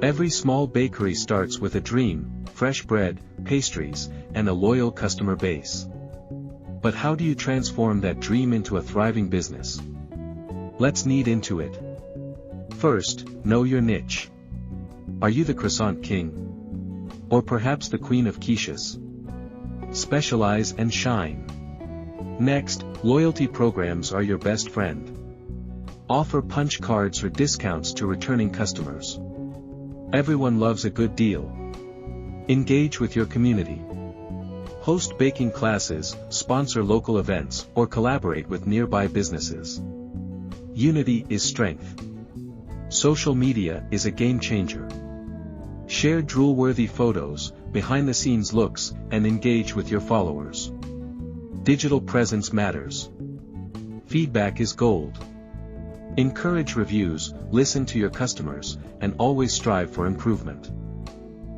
Every small bakery starts with a dream: fresh bread, pastries, and a loyal customer base. But how do you transform that dream into a thriving business? Let's knead into it. First, know your niche. Are you the croissant king? Or perhaps the queen of quiches? Specialize and shine. Next, loyalty programs are your best friend. Offer punch cards or discounts to returning customers. Everyone loves a good deal. Engage with your community. Host baking classes, sponsor local events, or collaborate with nearby businesses. Unity is strength. Social media is a game changer. Share drool-worthy photos, behind-the-scenes looks, and engage with your followers. Digital presence matters. Feedback is gold. Encourage reviews, listen to your customers, and always strive for improvement.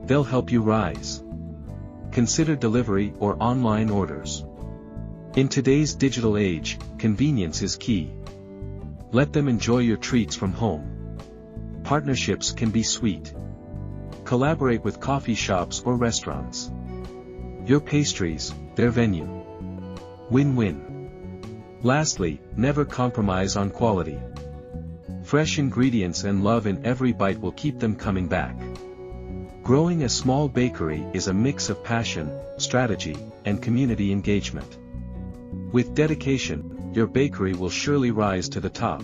They'll help you rise. Consider delivery or online orders. In today's digital age, convenience is key. Let them enjoy your treats from home. Partnerships can be sweet. Collaborate with coffee shops or restaurants. Your pastries, their venue. Win-win. Lastly, never compromise on quality. Fresh ingredients and love in every bite will keep them coming back. Growing a small bakery is a mix of passion, strategy, and community engagement. With dedication, your bakery will surely rise to the top.